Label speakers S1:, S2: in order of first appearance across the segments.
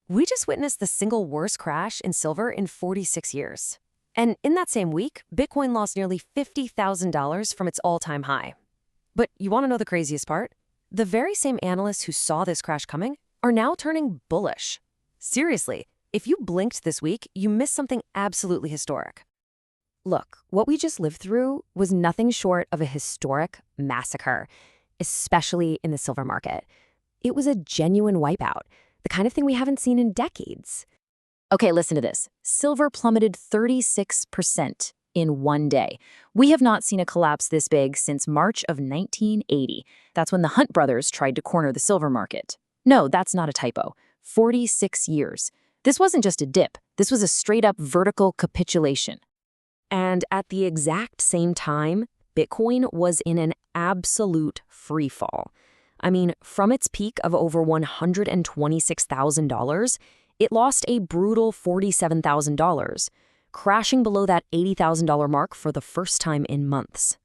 S1: We just witnessed the single worst crash in silver in 46 years. And in that same week, Bitcoin lost nearly $50,000 from its all-time high. But you want to know the craziest part? The very same analysts who saw this crash coming are now turning bullish. Seriously, if you blinked this week, you missed something absolutely historic. Look, what we just lived through was nothing short of a historic massacre, especially in the silver market. It was a genuine wipeout, the kind of thing we haven't seen in decades. Okay, listen to this. Silver plummeted 36% in one day. We have not seen a collapse this big since March of 1980. That's when the Hunt brothers tried to corner the silver market. No, that's not a typo. 46 years. This wasn't just a dip. This was a straight-up vertical capitulation. And at the exact same time, Bitcoin was in an absolute free fall. I mean, from its peak of over $126,000, it lost a brutal $47,000, crashing below that $80,000 mark for the first time in months.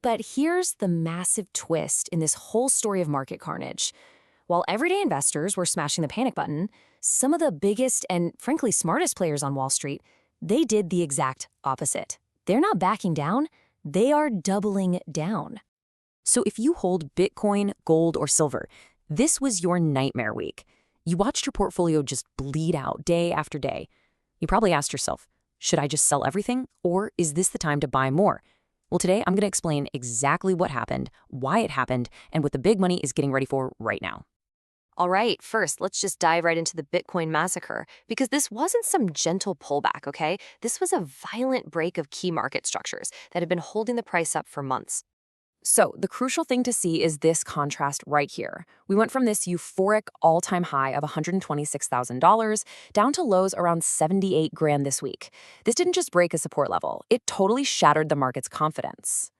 S1: But here's the massive twist in this whole story of market carnage. While everyday investors were smashing the panic button, some of the biggest and, frankly, smartest players on Wall Street, they did the exact opposite. They're not backing down, they are doubling down. So if you hold Bitcoin, gold, or silver, this was your nightmare week. You watched your portfolio just bleed out day after day. You probably asked yourself, should I just sell everything, or is this the time to buy more? Well, today I'm going to explain exactly what happened, why it happened, and what the big money is getting ready for right now. All right, first, let's just dive right into the Bitcoin massacre, because this wasn't some gentle pullback, okay? This was a violent break of key market structures that had been holding the price up for months. So the crucial thing to see is this contrast right here. We went from this euphoric all-time high of $126,000 down to lows around 78 grand this week. This didn't just break a support level, it totally shattered the market's confidence.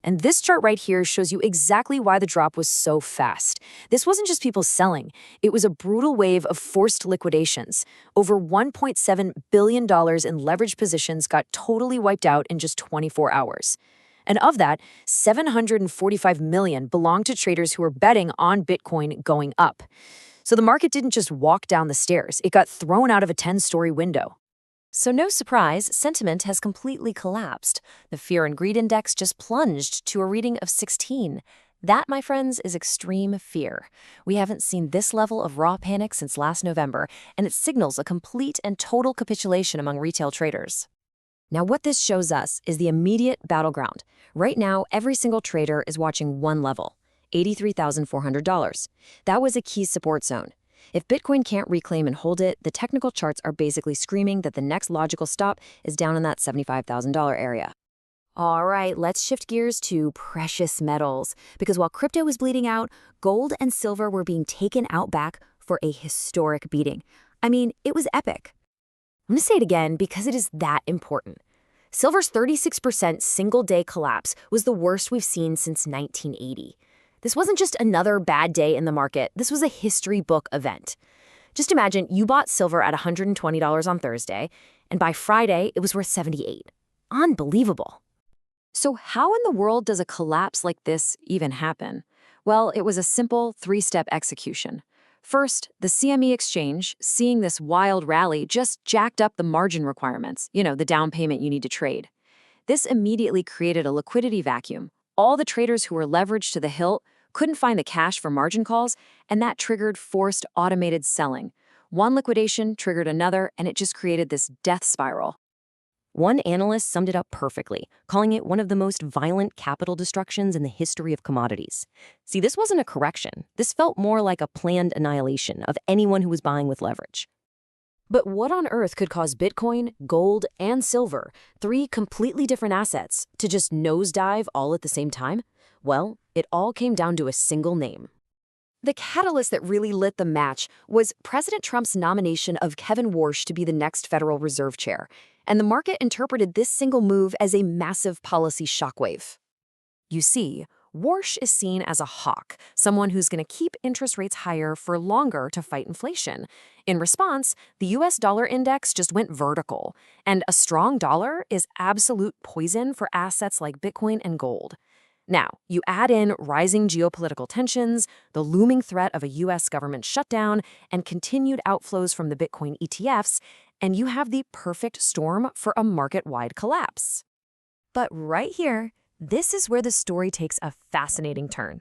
S1: And this chart right here shows you exactly why the drop was so fast. This wasn't just people selling. It was a brutal wave of forced liquidations. Over $1.7 billion in leveraged positions got totally wiped out in just 24 hours. And of that, $745 million belonged to traders who were betting on Bitcoin going up. So the market didn't just walk down the stairs, it got thrown out of a 10-story window. So no surprise, sentiment has completely collapsed. The fear and greed index just plunged to a reading of 16. That, my friends, is extreme fear. We haven't seen this level of raw panic since last November, and it signals a complete and total capitulation among retail traders. Now, what this shows us is the immediate battleground. Right now, every single trader is watching one level, $83,400. That was a key support zone. If Bitcoin can't reclaim and hold it, the technical charts are basically screaming that the next logical stop is down in that $75,000 area. All right, let's shift gears to precious metals, because while crypto was bleeding out, gold and silver were being taken out back for a historic beating. I mean, it was epic. I'm going to say it again because it is that important. Silver's 36% single-day collapse was the worst we've seen since 1980. This wasn't just another bad day in the market. This was a history book event. Just imagine you bought silver at $120 on Thursday, and by Friday, it was worth $78. Unbelievable. So how in the world does a collapse like this even happen? Well, it was a simple three-step execution. First, the CME exchange, seeing this wild rally, just jacked up the margin requirements, the down payment you need to trade. This immediately created a liquidity vacuum. All the traders who were leveraged to the hilt couldn't find the cash for margin calls, and that triggered forced automated selling. One liquidation triggered another, and it just created this death spiral. One analyst summed it up perfectly, calling it one of the most violent capital destructions in the history of commodities. See, this wasn't a correction. This felt more like a planned annihilation of anyone who was buying with leverage. But what on earth could cause Bitcoin, gold, and silver, three completely different assets, to just nosedive all at the same time? Well, it all came down to a single name. The catalyst that really lit the match was President Trump's nomination of Kevin Warsh to be the next Federal Reserve Chair, and the market interpreted this single move as a massive policy shockwave. You see, Warsh is seen as a hawk, someone who's going to keep interest rates higher for longer to fight inflation. In response, the US dollar index just went vertical, and a strong dollar is absolute poison for assets like Bitcoin and gold. Now, you add in rising geopolitical tensions, the looming threat of a US government shutdown, and continued outflows from the Bitcoin ETFs, and you have the perfect storm for a market-wide collapse. But right here, this is where the story takes a fascinating turn.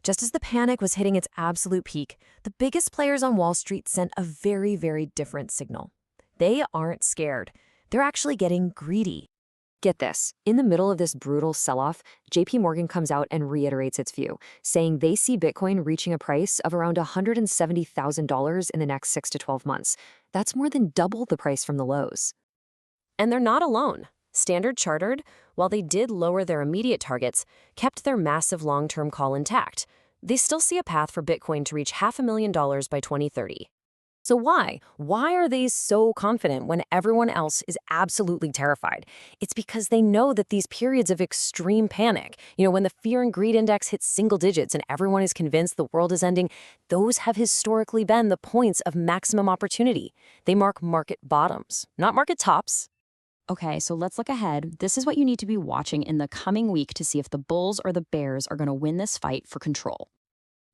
S1: Just as the panic was hitting its absolute peak, the biggest players on Wall Street sent a very, very different signal. They aren't scared. They're actually getting greedy. Get this, in the middle of this brutal sell-off, JP Morgan comes out and reiterates its view, saying they see Bitcoin reaching a price of around $170,000 in the next 6 to 12 months. That's more than double the price from the lows. And they're not alone. Standard Chartered, while they did lower their immediate targets, kept their massive long-term call intact. They still see a path for Bitcoin to reach $500,000 by 2030. So why? Why are they so confident when everyone else is absolutely terrified? It's because they know that these periods of extreme panic, when the fear and greed index hits single digits and everyone is convinced the world is ending, those have historically been the points of maximum opportunity. They mark market bottoms, not market tops.
S2: Okay, so let's look ahead. This is what you need to be watching in the coming week to see if the bulls or the bears are going to win this fight for control.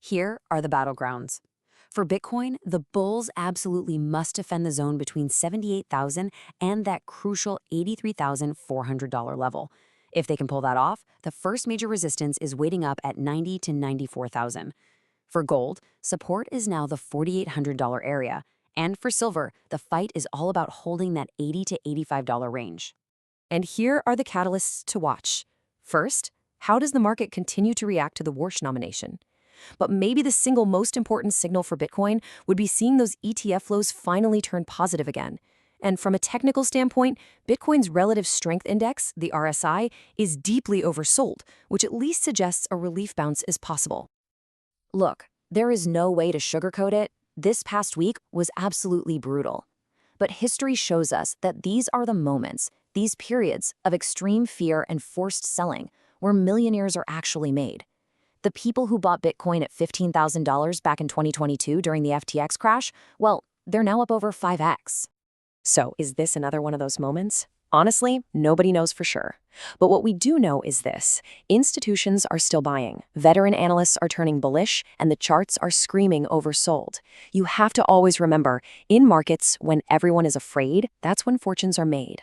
S1: Here are the battlegrounds. For Bitcoin, the bulls absolutely must defend the zone between $78,000 and that crucial $83,400 level. If they can pull that off, the first major resistance is waiting up at $90,000 to $94,000. For gold, support is now the $4,800 area. And for silver, the fight is all about holding that $80 to $85 range. And here are the catalysts to watch. First, how does the market continue to react to the Warsh nomination? But maybe the single most important signal for Bitcoin would be seeing those ETF flows finally turn positive again. And from a technical standpoint, Bitcoin's relative strength index, the RSI, is deeply oversold, which at least suggests a relief bounce is possible. Look, there is no way to sugarcoat it. This past week was absolutely brutal. But history shows us that these are the moments, these periods of extreme fear and forced selling, where millionaires are actually made. The people who bought Bitcoin at $15,000 back in 2022 during the FTX crash, well, they're now up over 5x. So is this another one of those moments? Honestly, nobody knows for sure. But what we do know is this. Institutions are still buying, veteran analysts are turning bullish, and the charts are screaming oversold. You have to always remember, in markets, when everyone is afraid, that's when fortunes are made.